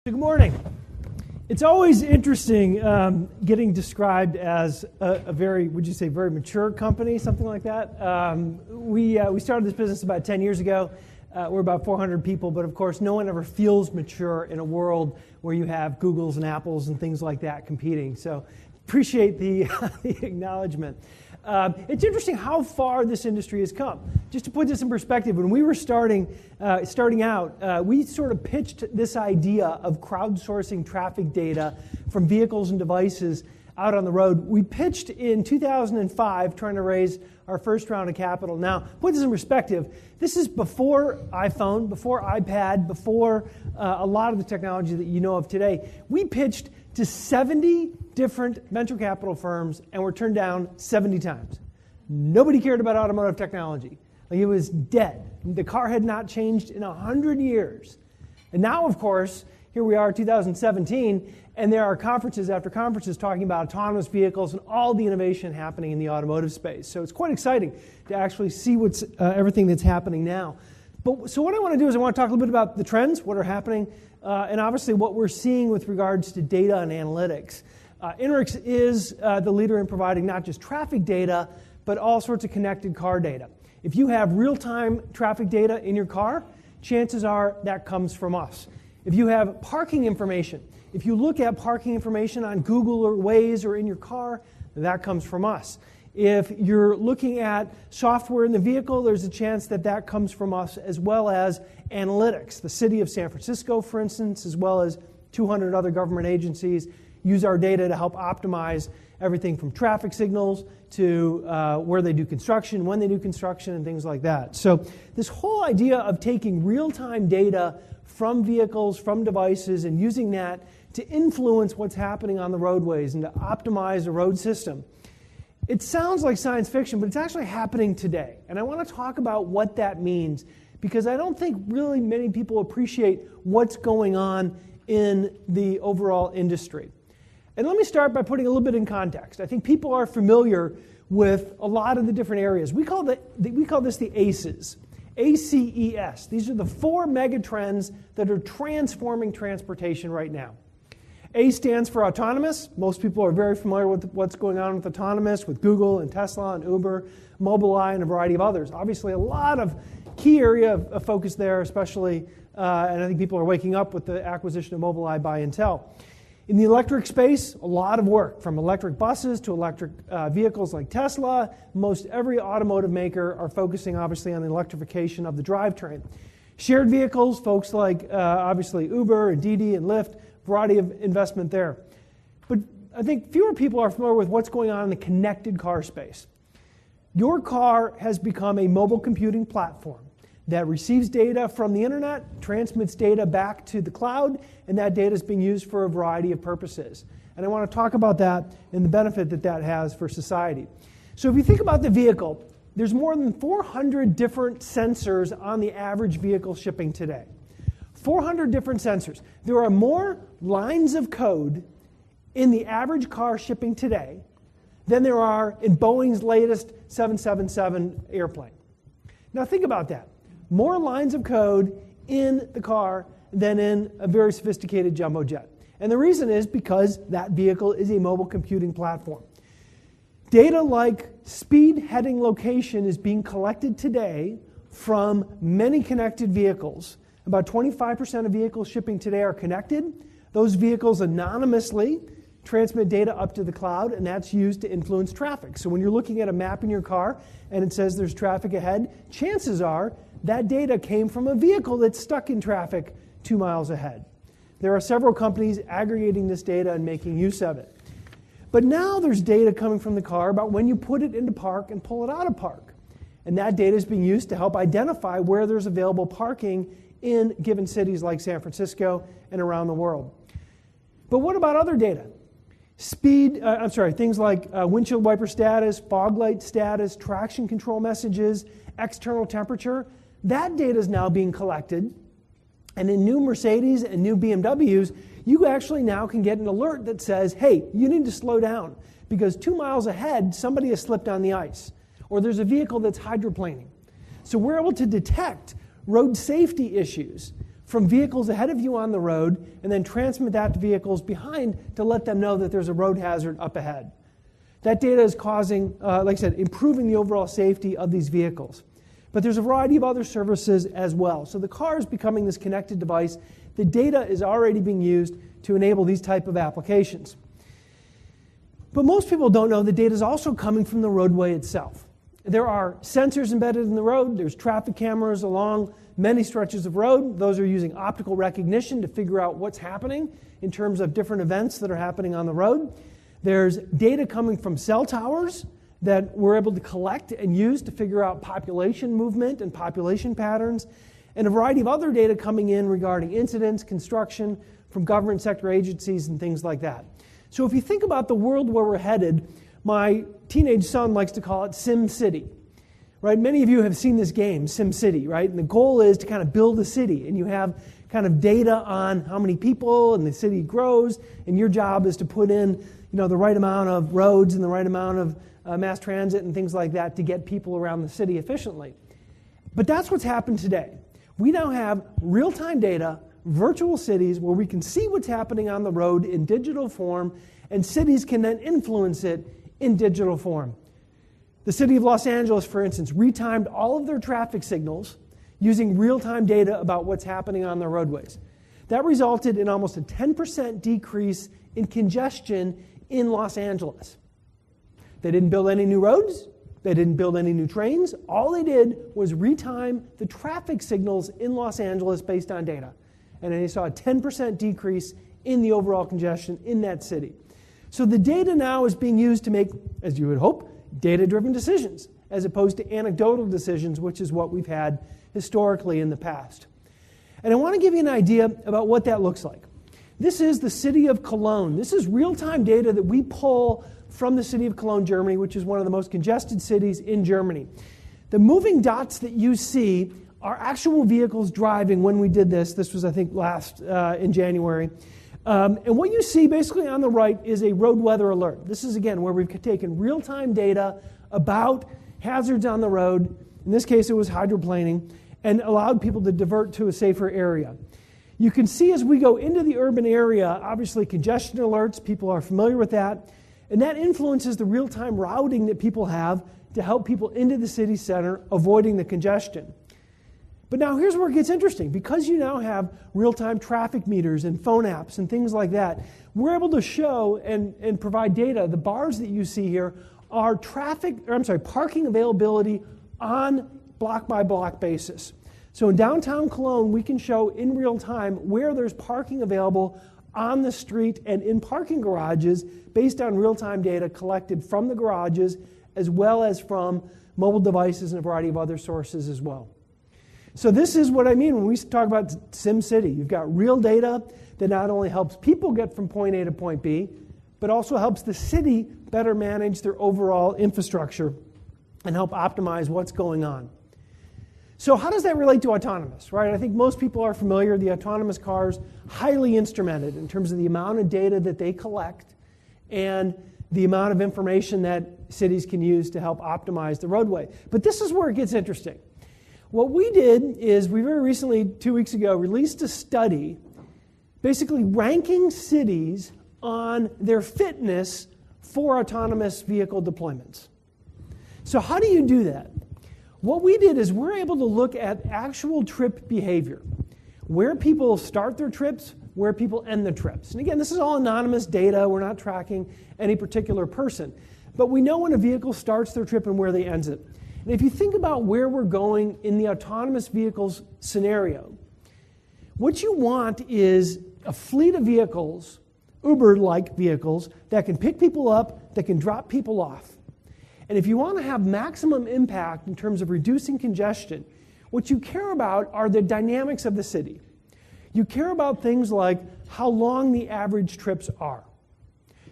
Good morning. It's always interesting getting described as a very, would you say, very mature company, something like that. We started this business about 10 years ago. We're about 400 people, but of course, no one ever feels mature in a world where you have Googles and Apples and things like that competing. So appreciate the acknowledgement. It's interesting how far this industry has come. Just to put this in perspective, when we were starting out, we sort of pitched this idea of crowdsourcing traffic data from vehicles and devices out on the road. We pitched in 2005, trying to raise our first round of capital. Now, put this in perspective, this is before iPhone, before iPad, before a lot of the technology that you know of today. We pitched to 70 different venture capital firms and were turned down 70 times. Nobody cared about automotive technology. Like, it was dead. The car had not changed in 100 years. And now, of course, here we are, 2017, and there are conferences after conferences talking about autonomous vehicles and all the innovation happening in the automotive space. So it's quite exciting to actually see what's everything that's happening now. So what I want to do is I want to talk a little bit about the trends, what are happening, and obviously what we're seeing with regards to data and analytics. INRIX is the leader in providing not just traffic data, but all sorts of connected car data. If you have real-time traffic data in your car, chances are that comes from us. If you have parking information, if you look at parking information on Google or Waze or in your car, that comes from us. If you're looking at software in the vehicle, there's a chance that that comes from us, as well as analytics. The city of San Francisco, for instance, as well as 200 other government agencies, use our data to help optimize everything from traffic signals to where they do construction, when they do construction, and things like that. So this whole idea of taking real-time data from vehicles, from devices, and using that to influence what's happening on the roadways and to optimize the road system. It sounds like science fiction, but it's actually happening today. And I want to talk about what that means, because I don't think really many people appreciate what's going on in the overall industry. And let me start by putting a little bit in context. I think people are familiar with a lot of the different areas. We call this the ACEs. ACES. These are the 4 mega trends that are transforming transportation right now. A stands for autonomous. Most people are very familiar with what's going on with autonomous, with Google and Tesla and Uber, Mobileye, and a variety of others. Obviously, a lot of key area of focus there, especially, and I think people are waking up with the acquisition of Mobileye by Intel. In the electric space, a lot of work, from electric buses to electric vehicles like Tesla. Most every automotive maker are focusing, obviously, on the electrification of the drivetrain. Shared vehicles, folks like, obviously, Uber and Didi and Lyft, variety of investment there. But I think fewer people are familiar with what's going on in the connected car space. Your car has become a mobile computing platform that receives data from the internet, transmits data back to the cloud, and that data is being used for a variety of purposes. And I want to talk about that and the benefit that that has for society. So if you think about the vehicle, there's more than 400 different sensors on the average vehicle shipping today. 400 different sensors. There are more lines of code in the average car shipping today than there are in Boeing's latest 777 airplane. Now think about that. More lines of code in the car than in a very sophisticated jumbo jet. And the reason is because that vehicle is a mobile computing platform. Data like speed, heading, location is being collected today from many connected vehicles. About 25% of vehicles shipping today are connected. Those vehicles anonymously transmit data up to the cloud, and that's used to influence traffic. So when you're looking at a map in your car and it says there's traffic ahead, chances are that data came from a vehicle that's stuck in traffic 2 miles ahead. There are several companies aggregating this data and making use of it. But now there's data coming from the car about when you put it into park and pull it out of park. And that data is being used to help identify where there's available parking in given cities like San Francisco and around the world. But what about other data? Things like windshield wiper status, fog light status, traction control messages, external temperature. That data is now being collected. And in new Mercedes and new BMWs, you actually now can get an alert that says, hey, you need to slow down because 2 miles ahead, somebody has slipped on the ice. Or there's a vehicle that's hydroplaning. So we're able to detect road safety issues from vehicles ahead of you on the road and then transmit that to vehicles behind to let them know that there's a road hazard up ahead. That data is causing, like I said, improving the overall safety of these vehicles. But there's a variety of other services as well. So the car is becoming this connected device. The data is already being used to enable these type of applications. But most people don't know the data is also coming from the roadway itself. There are sensors embedded in the road. There's traffic cameras along many stretches of road. Those are using optical recognition to figure out what's happening in terms of different events that are happening on the road. There's data coming from cell towers that we're able to collect and use to figure out population movement and population patterns, and a variety of other data coming in regarding incidents, construction, from government sector agencies and things like that. So if you think about the world where we're headed, my teenage son likes to call it Sim City. Right? Many of you have seen this game, Sim City, right? And the goal is to kind of build a city, and you have kind of data on how many people and the city grows, and your job is to put in, the right amount of roads and the right amount of mass transit and things like that to get people around the city efficiently. But that's what's happened today. We now have real-time data, virtual cities where we can see what's happening on the road in digital form, and cities can then influence it in digital form. The city of Los Angeles, for instance, retimed all of their traffic signals using real-time data about what's happening on their roadways. That resulted in almost a 10% decrease in congestion in Los Angeles. They didn't build any new roads. They didn't build any new trains. All they did was retime the traffic signals in Los Angeles based on data. And they saw a 10% decrease in the overall congestion in that city. So the data now is being used to make, as you would hope, data-driven decisions, as opposed to anecdotal decisions, which is what we've had historically in the past. And I want to give you an idea about what that looks like. This is the city of Cologne. This is real-time data that we pull from the city of Cologne, Germany, which is one of the most congested cities in Germany. The moving dots that you see are actual vehicles driving when we did this. This was, I think, last in January. And what you see basically on the right is a road weather alert. This is, again, where we've taken real-time data about hazards on the road. In this case, it was hydroplaning, and allowed people to divert to a safer area. You can see as we go into the urban area, obviously congestion alerts, people are familiar with that, and that influences the real-time routing that people have to help people into the city center, avoiding the congestion. But now here's where it gets interesting. Because you now have real-time traffic meters and phone apps and things like that, we're able to show and provide data. The bars that you see here are parking availability on block-by-block basis. So in downtown Cologne, we can show in real time where there's parking available on the street and in parking garages based on real-time data collected from the garages as well as from mobile devices and a variety of other sources as well. So this is what I mean when we talk about Sim City. You've got real data that not only helps people get from point A to point B, but also helps the city better manage their overall infrastructure and help optimize what's going on. So how does that relate to autonomous, right? I think most people are familiar. The autonomous cars, highly instrumented in terms of the amount of data that they collect and the amount of information that cities can use to help optimize the roadway. But this is where it gets interesting. What we did is we very recently, 2 weeks ago, released a study basically ranking cities on their fitness for autonomous vehicle deployments. So how do you do that? What we did is we're able to look at actual trip behavior, where people start their trips, where people end the trips. And again, this is all anonymous data. We're not tracking any particular person. But we know when a vehicle starts their trip and where they end it. And if you think about where we're going in the autonomous vehicles scenario, what you want is a fleet of vehicles, Uber-like vehicles, that can pick people up, that can drop people off. And if you want to have maximum impact in terms of reducing congestion, what you care about are the dynamics of the city. You care about things like how long the average trips are.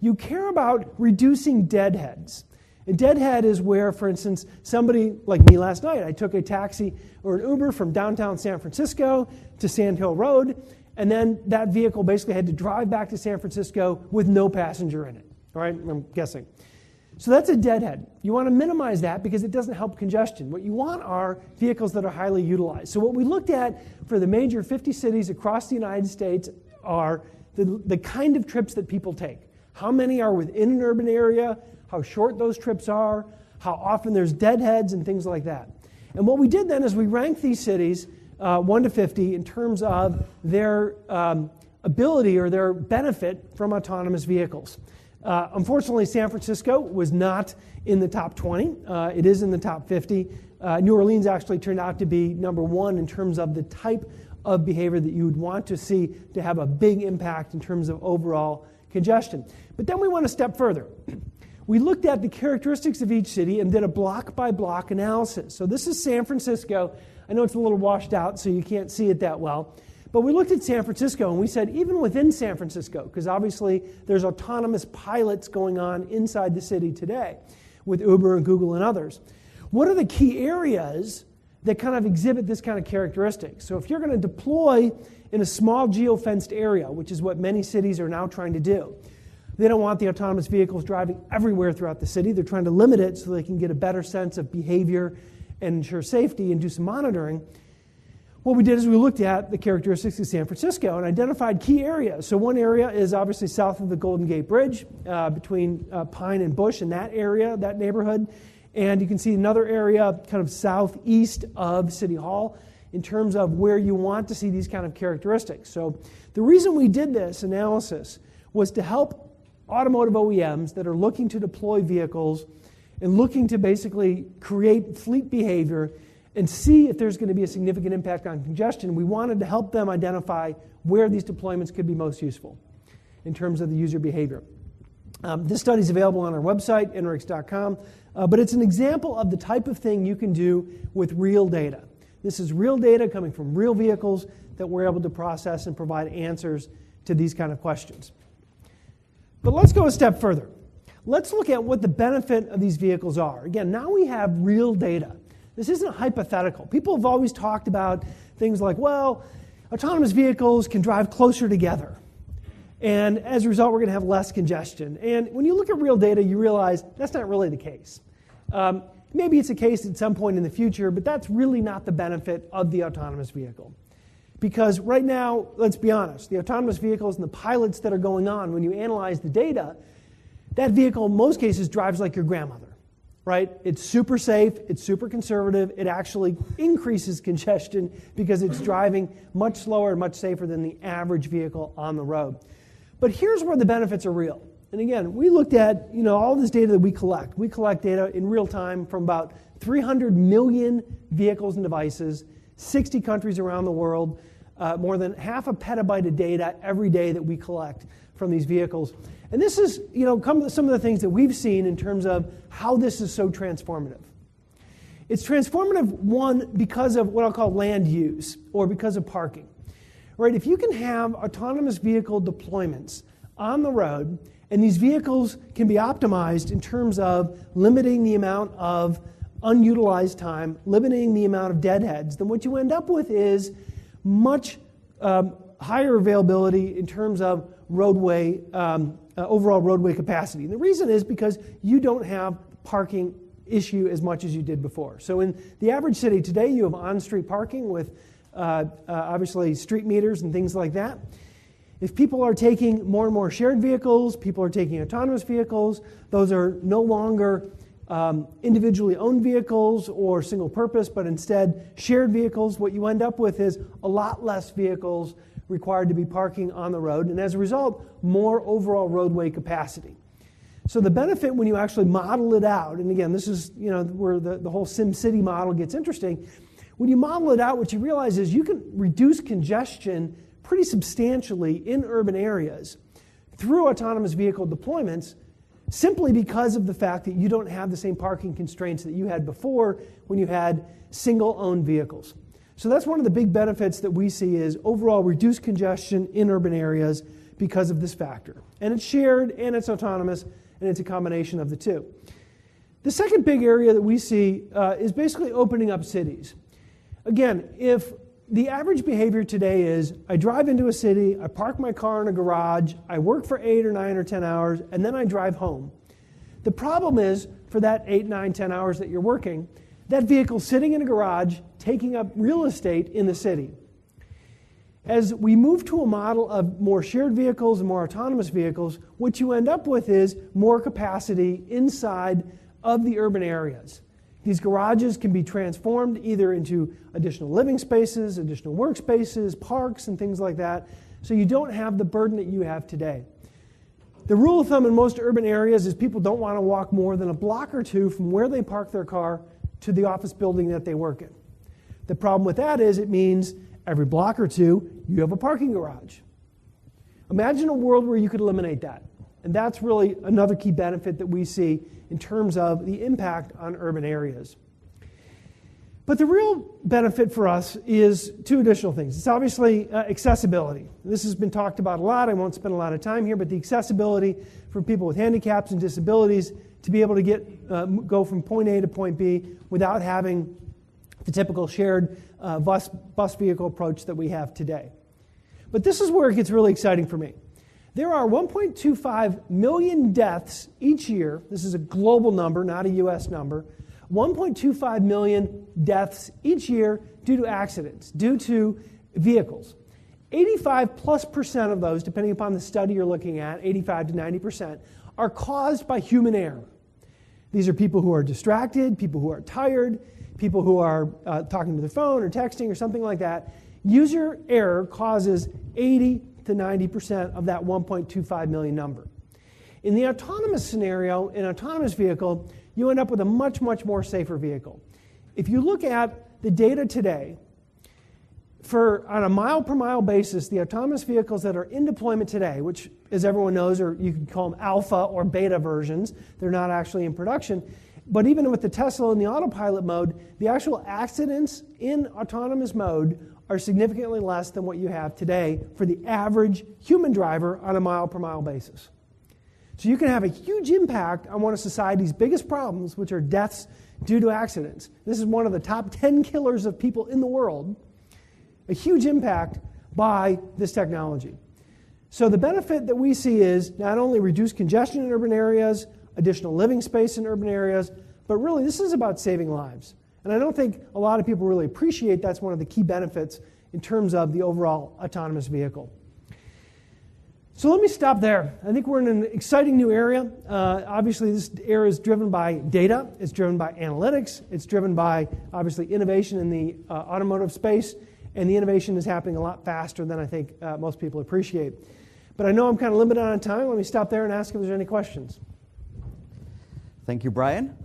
You care about reducing deadheads. A deadhead is where, for instance, somebody like me last night, I took a taxi or an Uber from downtown San Francisco to Sand Hill Road, and then that vehicle basically had to drive back to San Francisco with no passenger in it. All right, I'm guessing. So that's a deadhead. You want to minimize that because it doesn't help congestion. What you want are vehicles that are highly utilized. So what we looked at for the major 50 cities across the United States are the kind of trips that people take. How many are within an urban area, how short those trips are, how often there's deadheads and things like that. And what we did then is we ranked these cities 1 to 50 in terms of their ability or their benefit from autonomous vehicles. Unfortunately, San Francisco was not in the top 20. It is in the top 50. New Orleans actually turned out to be number 1 in terms of the type of behavior that you would want to see to have a big impact in terms of overall congestion. But then we went a step further. We looked at the characteristics of each city and did a block-by-block analysis. So this is San Francisco. I know it's a little washed out, so you can't see it that well. But we looked at San Francisco, and we said even within San Francisco, because obviously there's autonomous pilots going on inside the city today with Uber and Google and others. What are the key areas that kind of exhibit this kind of characteristic? So if you're going to deploy in a small geo-fenced area, which is what many cities are now trying to do, they don't want the autonomous vehicles driving everywhere throughout the city. They're trying to limit it so they can get a better sense of behavior and ensure safety and do some monitoring. What we did is we looked at the characteristics of San Francisco and identified key areas. So one area is obviously south of the Golden Gate Bridge, between Pine and Bush in that area, that neighborhood. And you can see another area kind of southeast of City Hall in terms of where you want to see these kind of characteristics. So the reason we did this analysis was to help automotive OEMs that are looking to deploy vehicles and looking to basically create fleet behavior and see if there's going to be a significant impact on congestion. We wanted to help them identify where these deployments could be most useful in terms of the user behavior. This study is available on our website, INRIX.com, but it's an example of the type of thing you can do with real data. This is real data coming from real vehicles that we're able to process and provide answers to these kind of questions. But let's go a step further. Let's look at what the benefit of these vehicles are. Again, now we have real data. This isn't hypothetical. People have always talked about things like, well, autonomous vehicles can drive closer together. And as a result, we're going to have less congestion. And when you look at real data, you realize that's not really the case. Maybe it's a case at some point in the future, but that's really not the benefit of the autonomous vehicle. Because right now, let's be honest, the autonomous vehicles and the pilots that are going on, when you analyze the data, that vehicle in most cases drives like your grandmother. Right? It's super safe, it's super conservative, it actually increases congestion because it's driving much slower and much safer than the average vehicle on the road. But here's where the benefits are real. And again, we looked at all this data that we collect. We collect data in real time from about 300 million vehicles and devices, 60 countries around the world, more than half a petabyte of data every day that we collect from these vehicles. And this is, some of the things that we've seen in terms of how this is so transformative. It's transformative, one, because of what I'll call land use, or because of parking. Right? If you can have autonomous vehicle deployments on the road, and these vehicles can be optimized in terms of limiting the amount of unutilized time, limiting the amount of deadheads, then what you end up with is much higher availability in terms of roadway, overall roadway capacity. And the reason is because you don't have parking issue as much as you did before. So in the average city today, you have on-street parking with obviously street meters and things like that. If people are taking more and more shared vehicles, people are taking autonomous vehicles, those are no longer individually owned vehicles or single purpose, but instead shared vehicles. What you end up with is a lot less vehicles required to be parking on the road, and as a result, more overall roadway capacity. So the benefit when you actually model it out, and again, this is where the whole SimCity model gets interesting. When you model it out, what you realize is you can reduce congestion pretty substantially in urban areas through autonomous vehicle deployments, simply because of the fact that you don't have the same parking constraints that you had before when you had single-owned vehicles. So that's one of the big benefits that we see is overall reduced congestion in urban areas because of this factor. And it's shared, and it's autonomous, and it's a combination of the two. The second big area that we see is basically opening up cities. Again, if the average behavior today is I drive into a city, I park my car in a garage, I work for 8 or 9 or 10 hours, and then I drive home, The problem is, for that 8, 9, 10 hours that you're working, that vehicle's sitting in a garage, taking up real estate in the city. As we move to a model of more shared vehicles and more autonomous vehicles, what you end up with is more capacity inside of the urban areas. These garages can be transformed either into additional living spaces, additional workspaces, parks, and things like that, so you don't have the burden that you have today. The rule of thumb in most urban areas is people don't want to walk more than a block or two from where they park their car to the office building that they work in. The problem with that is it means every block or two, you have a parking garage. Imagine a world where you could eliminate that. And that's really another key benefit that we see in terms of the impact on urban areas. But the real benefit for us is two additional things. It's obviously accessibility. This has been talked about a lot. I won't spend a lot of time here, but the accessibility for people with handicaps and disabilities to be able to go from point A to point B without having the typical shared bus vehicle approach that we have today. But this is where it gets really exciting for me. There are 1.25 million deaths each year. This is a global number, not a US number. 1.25 million deaths each year due to accidents, due to vehicles. 85+% of those, depending upon the study you're looking at, 85 to 90%, are caused by human error. These are people who are distracted, people who are tired, people who are talking to their phone or texting or something like that. User error causes 80 to 90% of that 1.25 million number. In the autonomous scenario, in an autonomous vehicle, you end up with a much, much more safer vehicle. If you look at the data today, on a mile-per-mile basis, the autonomous vehicles that are in deployment today, which, as everyone knows, or you can call them alpha or beta versions, they're not actually in production, but even with the Tesla in the autopilot mode, the actual accidents in autonomous mode are significantly less than what you have today for the average human driver on a mile-per-mile basis. So you can have a huge impact on one of society's biggest problems, which are deaths due to accidents. This is one of the top 10 killers of people in the world. A huge impact by this technology. So the benefit that we see is not only reduced congestion in urban areas, additional living space in urban areas, but really this is about saving lives. And I don't think a lot of people really appreciate that's one of the key benefits in terms of the overall autonomous vehicle. So let me stop there. I think we're in an exciting new area. Obviously, this area is driven by data. It's driven by analytics. It's driven by, obviously, innovation in the automotive space. And the innovation is happening a lot faster than I think most people appreciate. But I know I'm kind of limited on time. Let me stop there and ask if there's any questions. Thank you, Bryan.